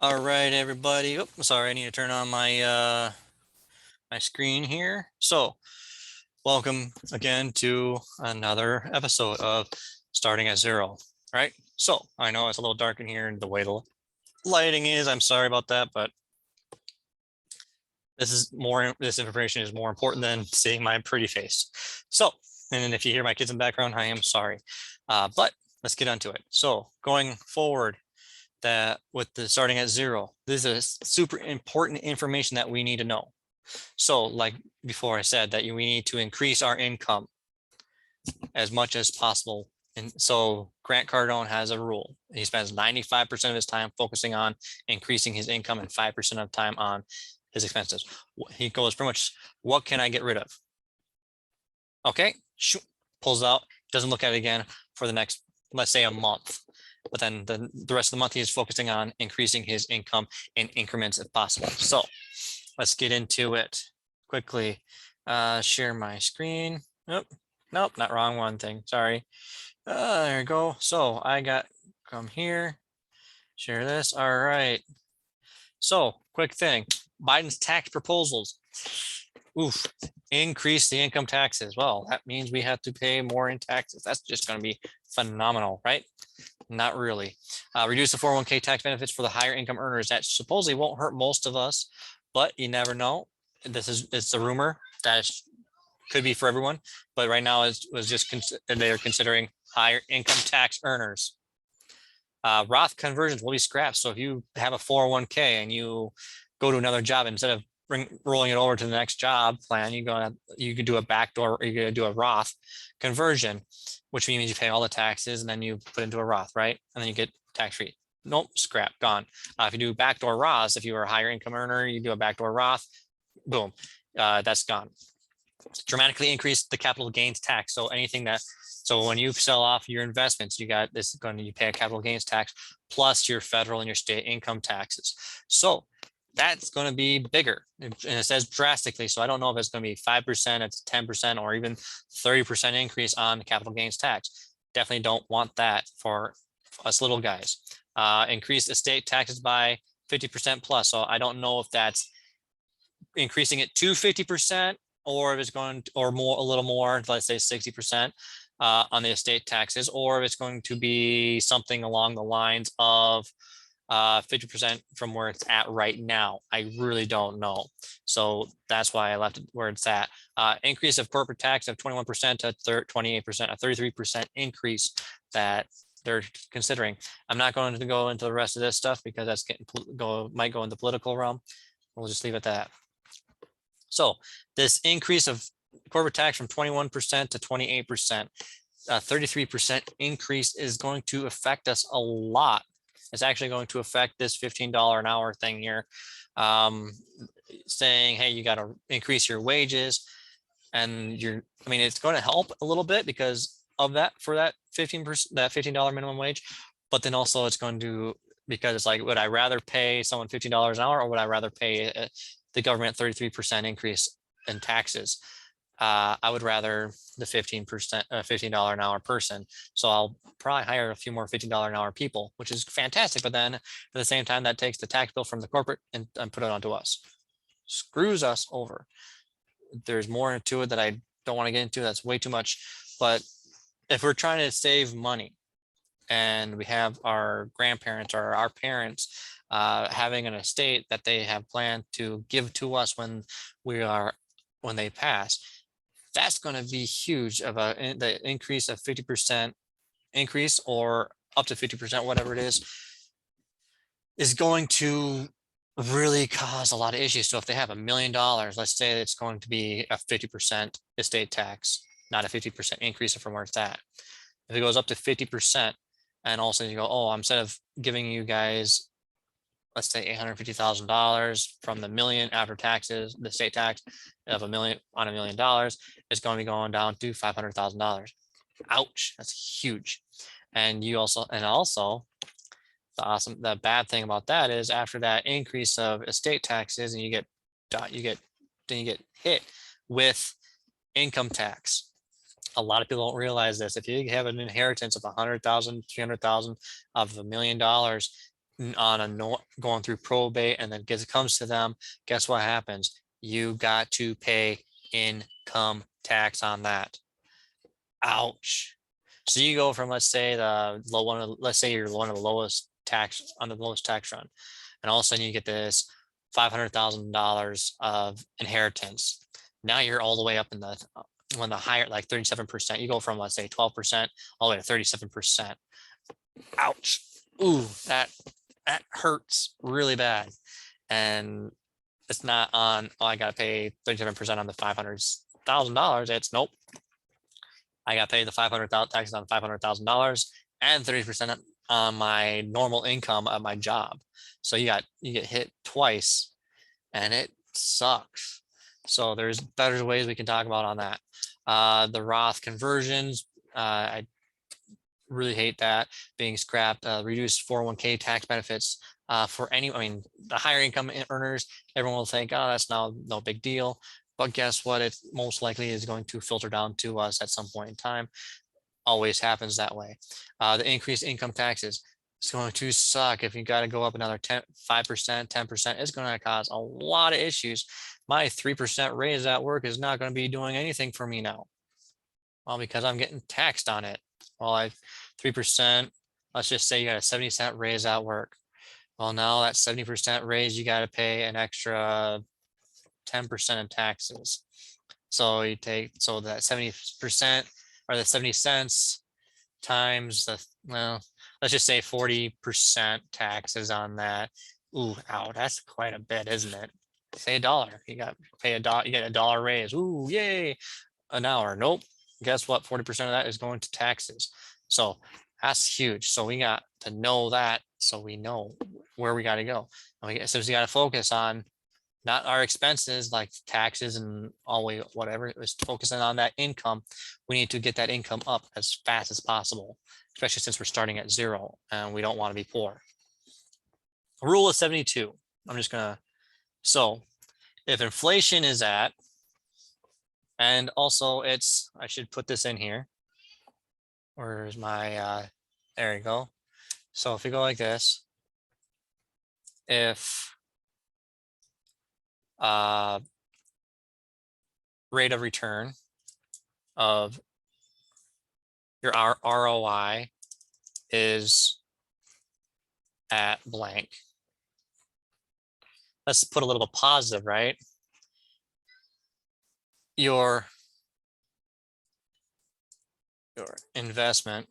All right, everybody. Oh, sorry, I need to turn on my screen here. So, welcome again to another episode of Starting at Zero. Right? So, I know it's a little dark in here and the way the lighting is. I'm sorry about that, but this information is more important than seeing my pretty face. So, and if you hear my kids in the background, I am sorry. But let's get onto it. So, going forward, that with the starting at zero, this is super important information that we need to know. So like before I said that we need to increase our income as much as possible. And so Grant Cardone has a rule. He spends 95% of his time focusing on increasing his income and 5% of time on his expenses. He goes pretty much, what can I get rid of? Okay, pulls out, doesn't look at it again for the next, let's say, a month. But then the rest of the month he is focusing on increasing his income in increments if possible. So let's get into it quickly. Share my screen. Nope, not wrong one thing. Sorry. There we go. So I got come here, share this. All right. So quick thing, Biden's tax proposals. Oof, increase the income taxes. Well, that means we have to pay more in taxes. That's just going to be phenomenal, right? Not really. Reduce the 401k tax benefits for the higher income earners. That supposedly won't hurt most of us, but you never know. It's a rumor that could be for everyone, but right now it was just they're considering higher income tax earners. Roth conversions will be scrapped. So if you have a 401k and you go to another job, instead of rolling it over to the next job plan, you could do a backdoor, or you could do a Roth conversion, which means you pay all the taxes and then you put into a Roth, right? And then you get tax free. Nope, scrap, gone. If you do backdoor Roths, if you were a higher income earner, you do a backdoor Roth, boom, that's gone. Dramatically increase the capital gains tax. So when you sell off your investments, you pay a capital gains tax plus your federal and your state income taxes. So that's going to be bigger, and it says drastically. So I don't know if it's going to be 5%, it's 10%, or even 30% increase on the capital gains tax. Definitely don't want that for us little guys. Increase estate taxes by 50% plus. So I don't know if that's increasing it to 50%, or if it's going to, or more, a little more, let's say 60% on the estate taxes, or if it's going to be something along the lines of 50% from where it's at right now. I really don't know. So that's why I left it where it's at. Increase of corporate tax of 21% to 28%, a 33% increase that they're considering. I'm not going to go into the rest of this stuff because that's might go into political realm. We'll just leave it at that. So this increase of corporate tax from 21% to 28%, 33% increase is going to affect us a lot. It's actually going to affect this $15 an hour thing here, saying, hey, you got to increase your wages. And it's going to help a little bit because of that, for that 15%, that $15 minimum wage. But then also it's going to, because it's like, would I rather pay someone $15 an hour, or would I rather pay the government 33% increase in taxes? I would rather the 15%, $15 an hour person. So I'll probably hire a few more $15 an hour people, which is fantastic. But then at the same time, that takes the tax bill from the corporate and put it onto us. Screws us over. There's more to it that I don't want to get into. That's way too much. But if we're trying to save money, and we have our grandparents or our parents having an estate that they have planned to give to us when they pass, that's going to be huge of the increase of 50% increase, or up to 50%, whatever it is going to really cause a lot of issues. So if they have $1 million, let's say it's going to be a 50% estate tax, not a 50% increase from where it's at. If it goes up to 50%, and also you go, oh, instead of giving you guys, let's say $850,000 from the million after taxes, the state tax of $1 million on $1 million, it's going to be going down to $500,000. Ouch, that's huge. And the bad thing about that is, after that increase of estate taxes, and you get hit with income tax. A lot of people don't realize this. If you have an inheritance of 100,000, 300,000 of $1 million, on a going through probate, and then it comes to them, guess what happens? You got to pay income tax on that. Ouch. So you go from, let's say let's say you're one of the lowest tax on the lowest tax run, and all of a sudden you get this $500,000 of inheritance. Now you're all the way up in the when the higher, like 37%. You go from, let's say 12% all the way to 37%. Ouch. Ooh, that hurts really bad. And it's not on, oh, I gotta pay 37% on the $500,000. It's nope. I got paid the $500,000 taxes on $500,000 and 30% on my normal income of my job. So you get hit twice, and it sucks. So there's better ways we can talk about on that. The Roth conversions, I really hate that being scrapped. Reduced 401k tax benefits for any, I mean, the higher income earners, everyone will think, oh, that's no big deal. But guess what? It most likely is going to filter down to us at some point in time. Always happens that way. The increased income taxes, it's going to suck. If you got to go up another 5%, 10%, it's going to cause a lot of issues. My 3% raise at work is not going to be doing anything for me now. Well, because I'm getting taxed on it. Well, 3%, let's just say you got a 70-cent raise at work. Well, now that 70% raise, you got to pay an extra 10% in taxes. So you take, so that 70% or the 70 cents times the, well, let's just say 40% taxes on that. Ooh, ow, that's quite a bit, isn't it? Say $1. You got to pay $1, you get $1 raise. Ooh, yay, an hour. Nope. Guess what? 40% of that is going to taxes. So that's huge. So we got to know that, so we know where we got to go. And so we got to focus on not our expenses like taxes and always whatever. It was focusing on that income. We need to get that income up as fast as possible, especially since we're starting at 0 and we don't want to be poor. Rule of 72. I'm just gonna, so if inflation is at, and also it's, I should put this in here. Where's my, there you go. So if we go like this, if rate of return of your ROI is at blank. Let's put a little bit positive, right? Your investment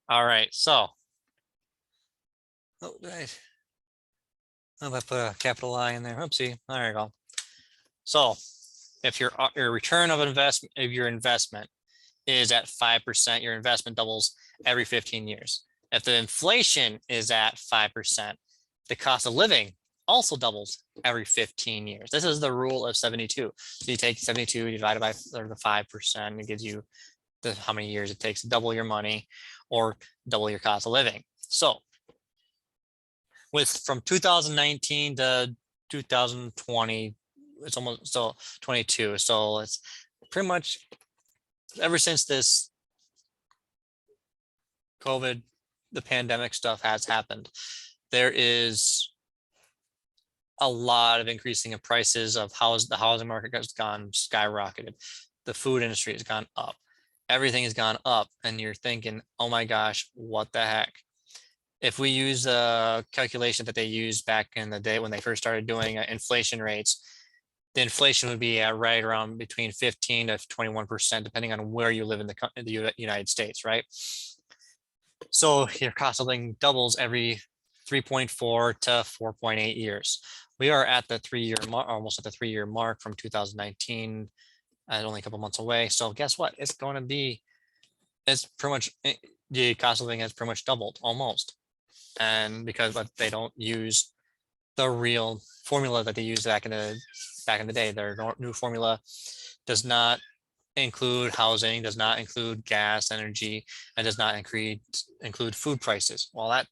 all right, so oh, if I put a capital I in there, oopsie, there you go. So if your return of your investment is at 5%, your investment doubles every 15 years. If the inflation is at 5%, the cost of living also doubles every 15 years. This is the rule of 72. So you take 72 divided by the 5%, it gives you how many years it takes to double your money or double your cost of living. So from 2019 to 2020, it's almost so 22. So it's pretty much ever since this COVID, the pandemic stuff has happened, there is a lot of increasing in prices of the housing market has gone skyrocketed. The food industry has gone up. Everything has gone up, and you're thinking, oh my gosh, what the heck? If we use a calculation that they used back in the day when they first started doing inflation rates, the inflation would be at right around between 15 to 21%, depending on where you live in the United States, right? So your cost of living doubles every 3.4 to 4.8 years. We are at the 3-year mark, almost at the 3-year mark from 2019, and only a couple months away. So guess what? It's going to be, it's pretty much, the cost of living has pretty much doubled almost. And because but they don't use the real formula that they used back in the day. Their new formula does not include housing, does not include gas, energy, and does not include food prices. Well, that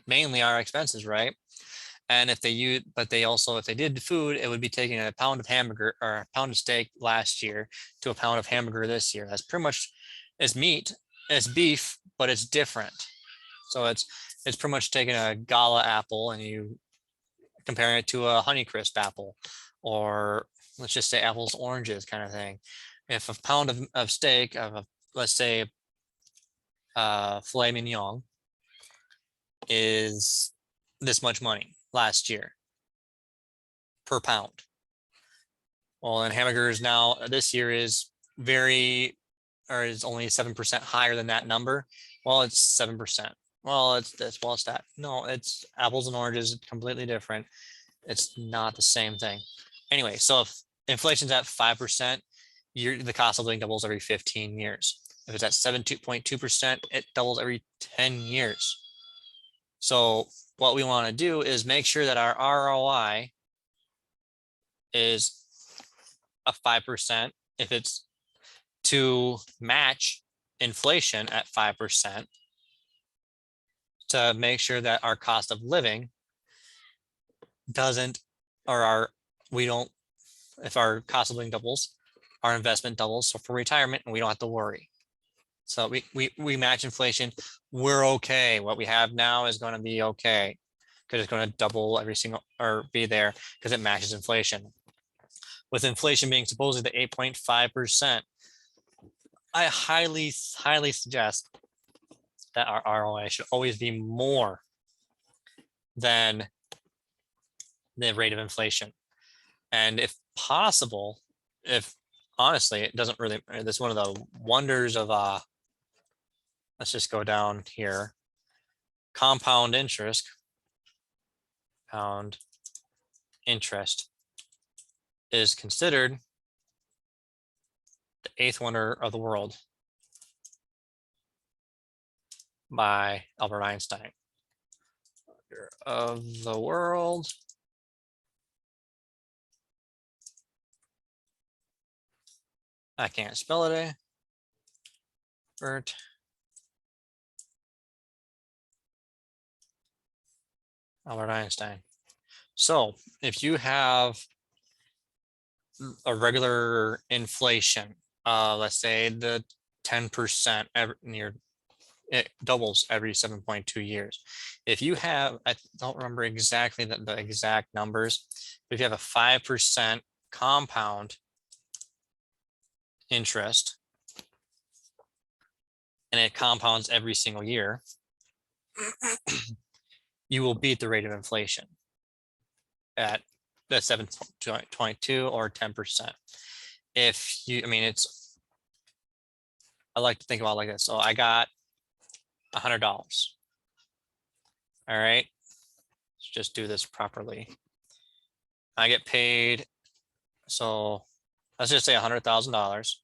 mainly are expenses, right? And if they use, but they also, if they did food, it would be taking a pound of hamburger or a pound of steak last year to a pound of hamburger this year. That's pretty much as meat, as beef, but it's different. So it's pretty much taking a Gala apple and you comparing it to a Honeycrisp apple, or let's just say apples, oranges kind of thing. If a pound of steak of a, let's say filet mignon is this much money last year per pound. Well, and hamburgers now this year is very, or is only 7% higher than that number. Well, it's 7%. Well, it's this, well, it's that. No, it's apples and oranges, completely different. It's not the same thing. Anyway, so if inflation's at 5%, the cost of living doubles every 15 years. If it's at 7.2%, it doubles every 10 years. So what we want to do is make sure that our ROI is a 5%. If it's to match inflation at 5%, to make sure that our cost of living doesn't, or we don't, if our cost of living doubles, our investment doubles. So for retirement, and we don't have to worry. So we match inflation. We're okay. What we have now is going to be okay because it's going to double every single, or be there because it matches inflation. With inflation being supposedly the 8.5%, I highly suggest that our ROI should always be more than the rate of inflation. And if possible, if honestly, it doesn't really, this is one of the wonders of, let's just go down here, compound interest, is considered the 8th wonder of the world by Albert Einstein. Wonder of the world. I can't spell it, eh? Bert. Albert Einstein. So if you have a regular inflation, let's say the 10% near, it doubles every 7.2 years. If you have, I don't remember exactly the exact numbers, but if you have a 5% compound interest and it compounds every single year, you will beat the rate of inflation at the 7.22 or 10%. If you, I mean, it's, I like to think about it like this. So I got $100. All right, let's just do this properly. I get paid, so let's just say $100,000,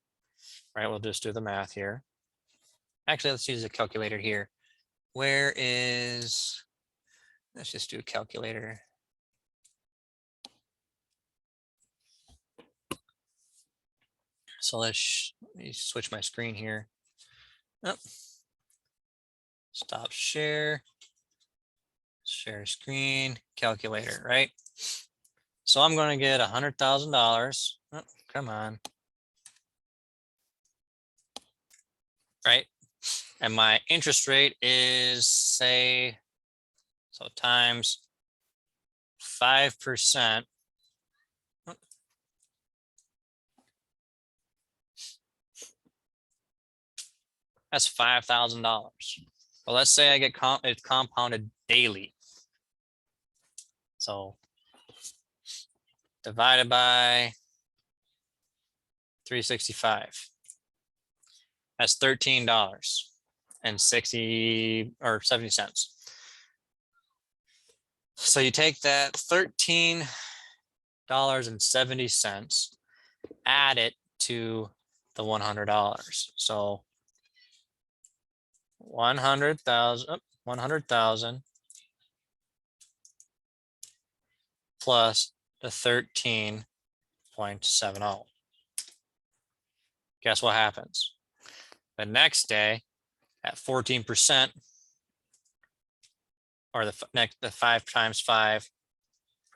right? We'll just do the math here. Actually, let's use a calculator here. Where is, let's just do a calculator. So let me switch my screen here. Oh. Stop share, share screen, calculator, right? So I'm going to get $100,000. Oh, come on. Right? And my interest rate is, say, so times 5%. That's $5,000. Well, let's say I get it's compounded daily. So divided by 365. That's $13.60 or 70 cents. So you take that $13.70, add it to the $100. So 100,000 plus the 13.70. Guess what happens? The next day at 14%, or the 5 times 5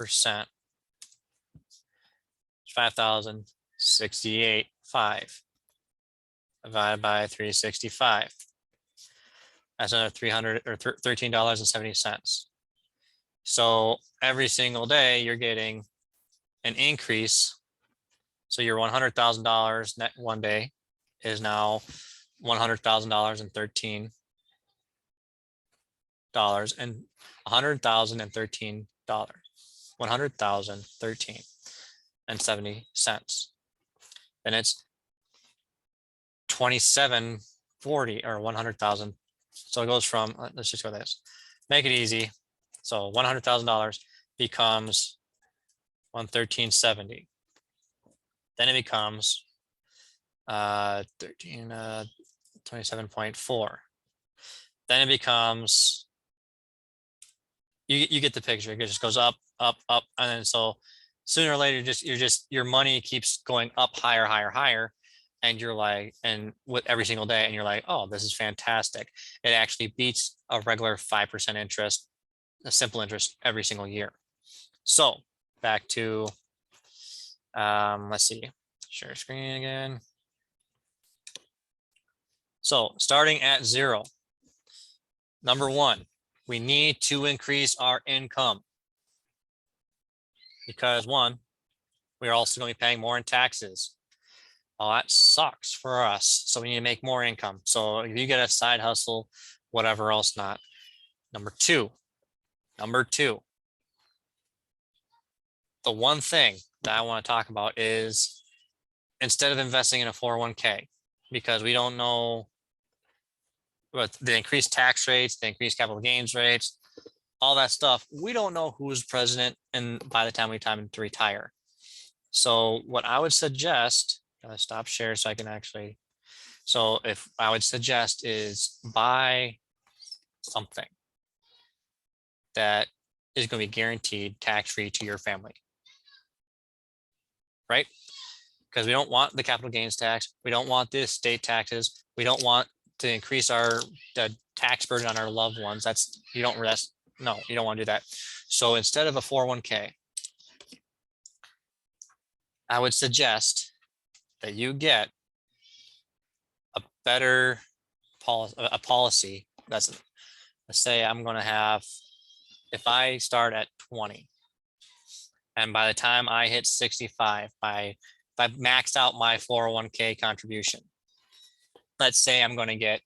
5,068.5 divided by 365. That's another $13.70. So every single day you're getting an increase. So your $100,000 net one day is now $100,013 and $100,013, $100,013.70. Then it's 2740 or 100,000. So it goes from, let's just go this, make it easy. So $100,000 becomes 113.70. Then it becomes 27.4. Then it becomes, you get the picture. It just goes up, up, up, and then so sooner or later, your money keeps going up higher, higher, higher, and you're like, and with every single day, and you're like, oh, this is fantastic. It actually beats a regular 5% interest, a simple interest every single year. So back to, let's see, share screen again. So starting at 0, number 1, we need to increase our income because 1, we're also going to be paying more in taxes. Well, that sucks for us. So we need to make more income. So if you get a side hustle, whatever else not. Number two, the one thing that I want to talk about is instead of investing in a 401k, because we don't know what the increased tax rates, the increased capital gains rates, all that stuff, we don't know who's president and by the time we time to retire. So what I would suggest, gotta stop share so I can actually, so if I would suggest is buy something that is going to be guaranteed tax-free to your family, right? Because we don't want the capital gains tax. We don't want the estate taxes. We don't want to increase the tax burden on our loved ones. You don't want to do that. So instead of a 401k, I would suggest that you get a better policy. Let's say I'm going to have, if I start at 20 and by the time I hit 65, if I maxed out my 401k contribution, let's say I'm going to get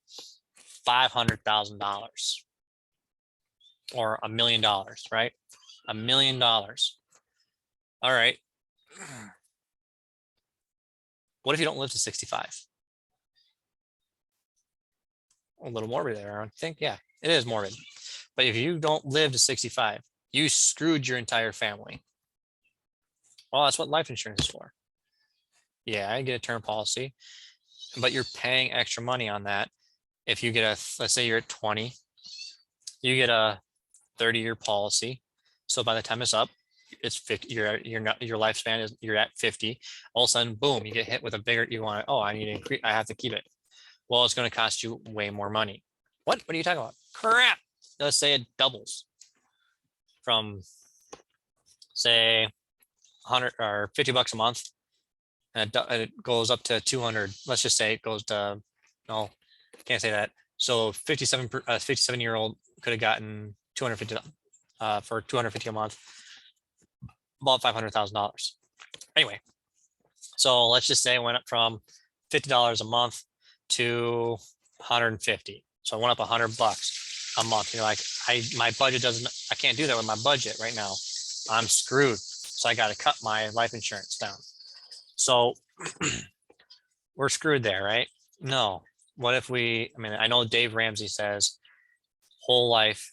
$500,000 or $1 million, right? $1 million. All right. What if you don't live to 65? A little morbid there, I think. Yeah, it is morbid. But if you don't live to 65, you screwed your entire family. Well, that's what life insurance is for. Yeah, I get a term policy, but you're paying extra money on that. If you get let's say you're at 20, you get a 30-year policy. So by the time it's up, it's 50. Your lifespan is, you're at 50. All of a sudden, boom, you get hit with a bigger. You want, oh, I need to increase. I have to keep it. Well, it's going to cost you way more money. What are you talking about? Crap. Let's say it doubles from, say, 100 or $50 a month, and it goes up to 200. Let's just say it goes to, no, can't say that. So 57-year-old could have gotten 250 for 250 a month, about $500,000. Anyway, so let's just say it went up from $50 a month to 150. So it went up $100 a month. You're like, my budget doesn't, I can't do that with my budget right now. I'm screwed. So I got to cut my life insurance down. So we're screwed there, right? No. What if I know Dave Ramsey says whole life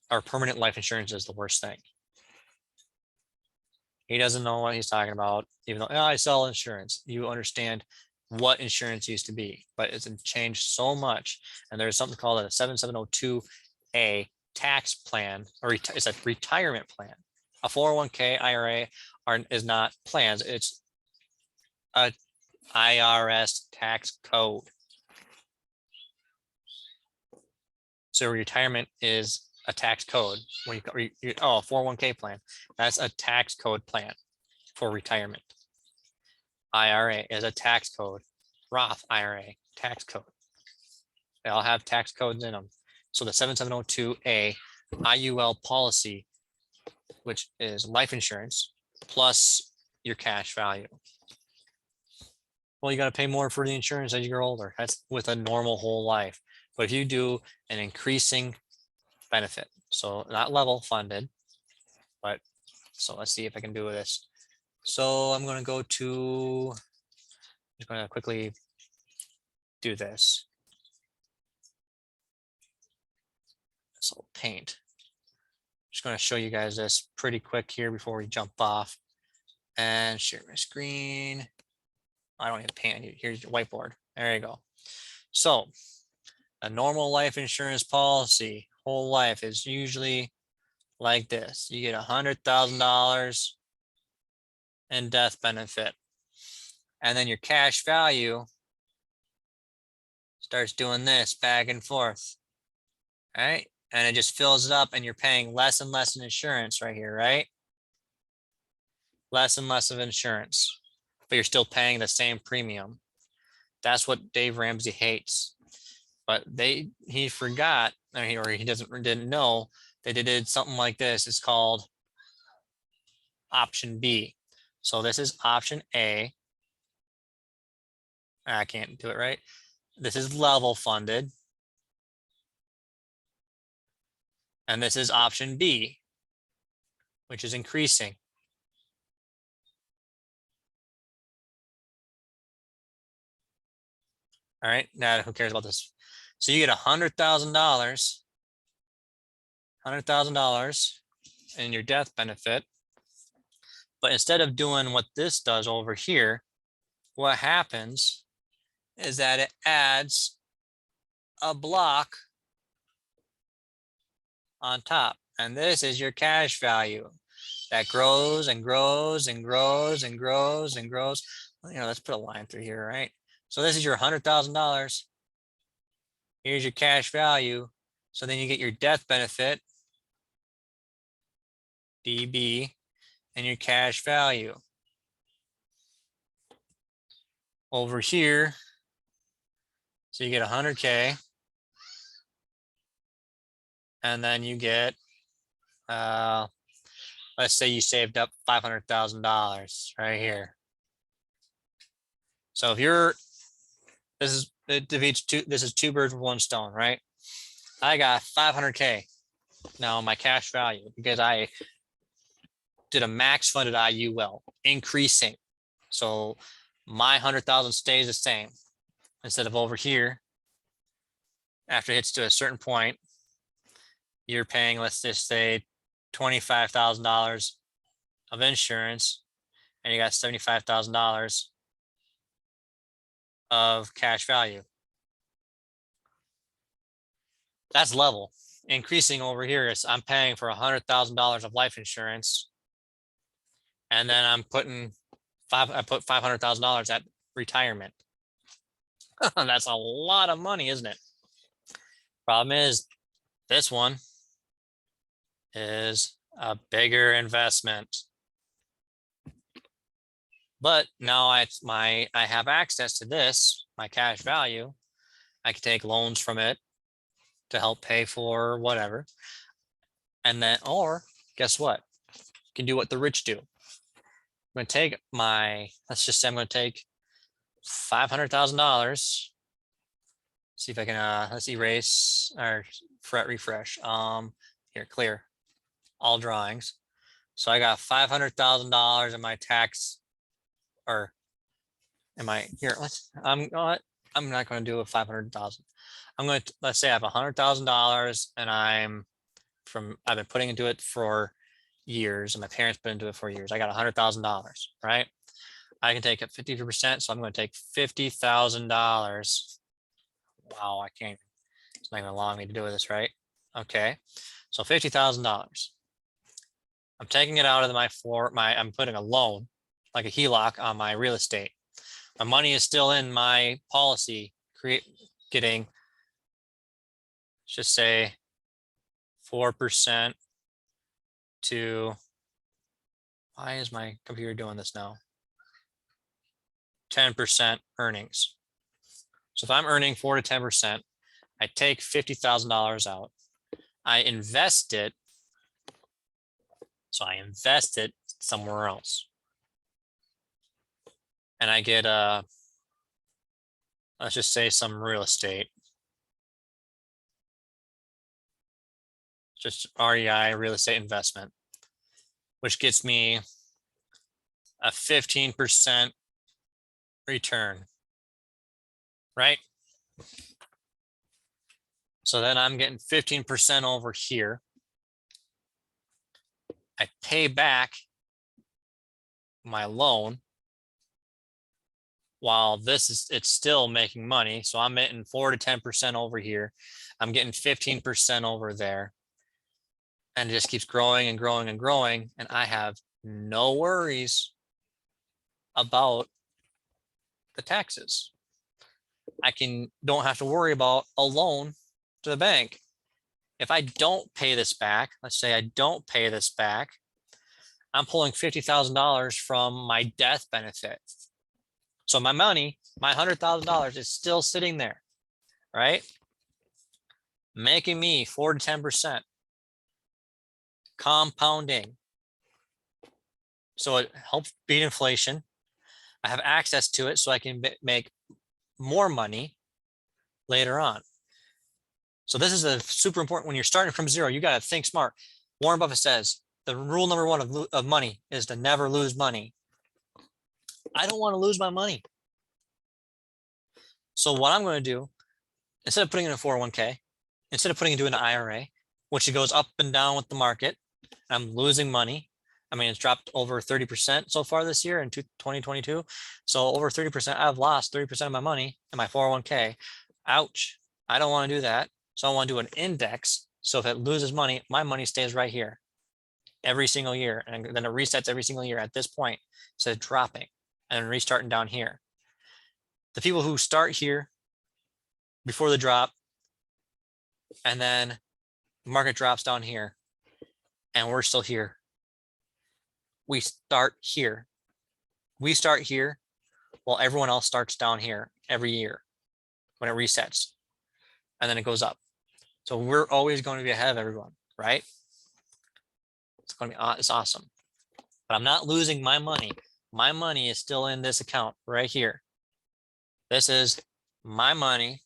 or permanent life insurance is the worst thing. He doesn't know what he's talking about, even though I sell insurance. You understand what insurance used to be, but it's changed so much. And there's something called a 7702A tax plan, or it's a retirement plan. A 401k IRA is not plans. It's a IRS tax code. So retirement is a tax code when oh, 401k plan. That's a tax code plan for retirement. IRA is a tax code. Roth IRA, tax code. They all have tax codes in them. So the 7702A IUL policy, which is life insurance plus your cash value. Well, you got to pay more for the insurance as you grow older. That's with a normal whole life. But if you do an increasing benefit, so not level funded, but so let's see if I can do this. So I'm going to go to, I'm just going to quickly do this. So paint. Just going to show you guys this pretty quick here before we jump off and share my screen. I don't need to paint. Here's your whiteboard. There you go. So a normal life insurance policy, whole life, is usually like this. You get $100,000 in death benefit. And then your cash value starts doing this back and forth. All right. And it just fills it up and you're paying less and less in insurance right here, right? Less and less of insurance, but you're still paying the same premium. That's what Dave Ramsey hates. But he forgot, or he didn't know that they did something like this. It's called option B. So this is option A. I can't do it right. This is level funded. And this is option B, which is increasing. All right, now who cares about this? So you get $100,000 in your death benefit. But instead of doing what this does over here, what happens is that it adds a block on top. And this is your cash value that grows and grows and grows and grows and grows. You know, let's put a line through here, right? So this is your $100,000. Here's your cash value. So then you get your death benefit, DB, and your cash value. Over here, so you get 100K. And then you get, let's say you saved up $500,000 right here. So if you're, this is two birds with one stone, right? I got 500K now my cash value because I did a max funded IUL increasing. So my 100,000 stays the same instead of over here. After it hits to a certain point, you're paying, let's just say $25,000 of insurance and you got $75,000 of cash value. That's level. Increasing over here is I'm paying for $100,000 of life insurance. And then I put $500,000 at retirement. That's a lot of money, isn't it? Problem is, this one is a bigger investment. But now I have access to this, my cash value. I can take loans from it to help pay for whatever. And then, or guess what? You can do what the rich do. I'm going to take let's just say I'm going to take $500,000. See if I can, let's erase or refresh. Here, clear all drawings. So I got $500,000 in my tax, or am I here? I'm not going to do a 500,000. I'm going to, let's say I have $100,000 and I've been putting into it for years and my parents put into it for years. I got $100,000, right? I can take it 50%. So I'm going to take $50,000. Wow, I can't, it's not even allowing me to do this, right? Okay. So $50,000. I'm taking it out of I'm putting a loan, like a HELOC on my real estate. My money is still in my policy, getting, just say 4% to, why is my computer doing this now? 10% earnings. So if I'm earning 4 to 10%, I take $50,000 out. I invest it. So I invest it somewhere else. And I get let's just say some real estate. Just REI, real estate investment, which gets me a 15% return, right? So then I'm getting 15% over here. I pay back my loan while it's still making money. So I'm getting 4 to 10% over here. I'm getting 15% over there. And it just keeps growing and growing and growing. And I have no worries about the taxes. Don't have to worry about a loan to the bank. If I don't pay this back, let's say I don't pay this back, I'm pulling $50,000 from my death benefit. So my money, my $100,000 is still sitting there, right? Making me 4 to 10%. Compounding. So it helps beat inflation. I have access to it so I can make more money later on. So this is a super important. When you're starting from zero, you got to think smart. Warren Buffett says the rule number one of money is to never lose money. I don't want to lose my money. So what I'm going to do, instead of putting it in a 401k, instead of putting it into an IRA, which goes up and down with the market, I'm losing money. I mean, it's dropped over 30% so far this year in 2022. So over 30%, I've lost 30% of my money in my 401k. Ouch. I don't want to do that. So I want to do an index. So if it loses money, my money stays right here every single year. And then it resets every single year at this point. So it's dropping and then restarting down here. The people who start here before the drop, and then the market drops down here, and we're still here. We start here. We start here while everyone else starts down here every year when it resets, and then it goes up. So we're always going to be ahead of everyone, right? It's going to be, it's awesome. But I'm not losing my money. My money is still in this account right here. This is my money.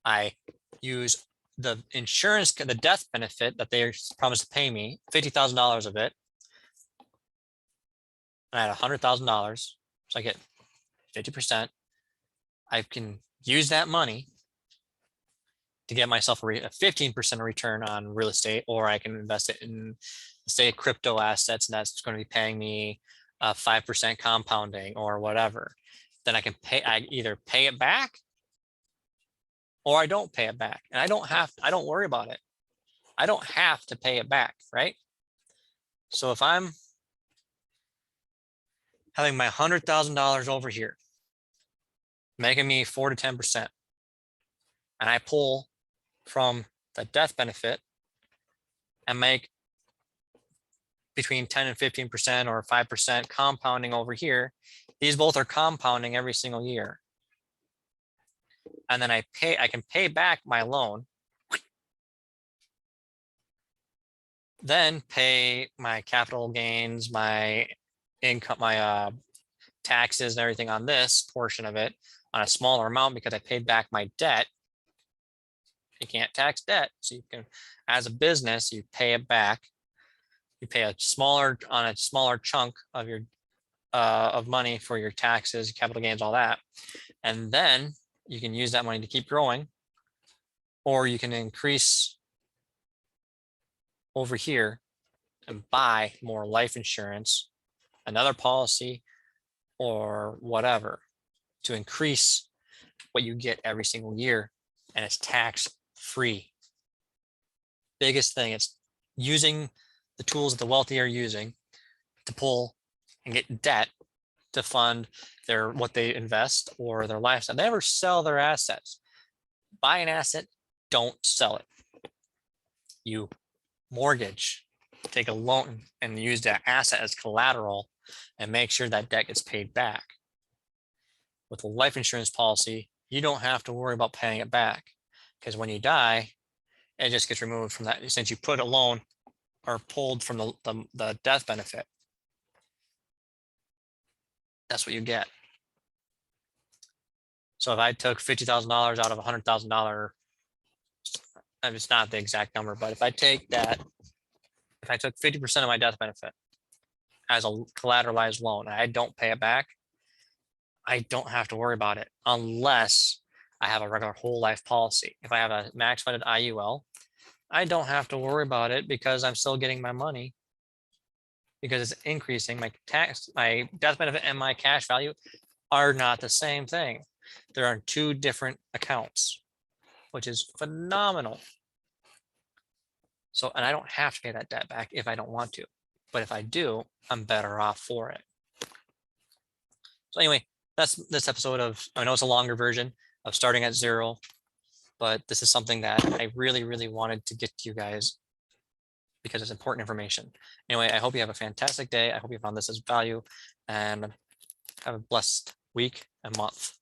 I use the insurance, the death benefit that they promised to pay me, $50,000 of it. And I had $100,000. So I get 50%. I can use that money to get myself a 15% return on real estate, or I can invest it in, say, crypto assets, and that's going to be paying me 5% compounding or whatever. Then I either pay it back or I don't pay it back. And I don't worry about it. I don't have to pay it back, right? So if I'm having my $100,000 over here, making me 4 to 10%, and I pull from the death benefit and make between 10 and 15% or 5% compounding over here, these both are compounding every single year. And then I can pay back my loan, then pay my capital gains, my income, my taxes and everything on this portion of it on a smaller amount because I paid back my debt. You can't tax debt. So you can, as a business, you pay it back. You pay a smaller chunk of your of money for your taxes, capital gains, all that. And then you can use that money to keep growing, or you can increase over here and buy more life insurance, another policy, or whatever to increase what you get every single year. And it's tax free. Biggest thing, it's using the tools that the wealthy are using to pull and get debt to fund what they invest or their lifestyle. They never sell their assets. Buy an asset, don't sell it. you mortgage, take a loan and use that asset as collateral and make sure that debt gets paid back. With a life insurance policy, you don't have to worry about paying it back, because when you die, it just gets removed from that. Since you put a loan or pulled from the death benefit, that's what you get. So if I took $50,000 out of a $100,000, it's not the exact number, but if I take that, if I took 50% of my death benefit as a collateralized loan, and I don't pay it back, I don't have to worry about it unless I have a regular whole life policy. If I have a max funded IUL, I don't have to worry about it because I'm still getting my money, because it's increasing. My death benefit and my cash value are not the same thing. They're on two different accounts, which is phenomenal. So, and I don't have to pay that debt back if I don't want to, but if I do, I'm better off for it. So anyway, that's this episode of, I know it's a longer version of starting at zero, but this is something that I really, really wanted to get to you guys because it's important information. Anyway, I hope you have a fantastic day. I hope you found this as value, and have a blessed week and month.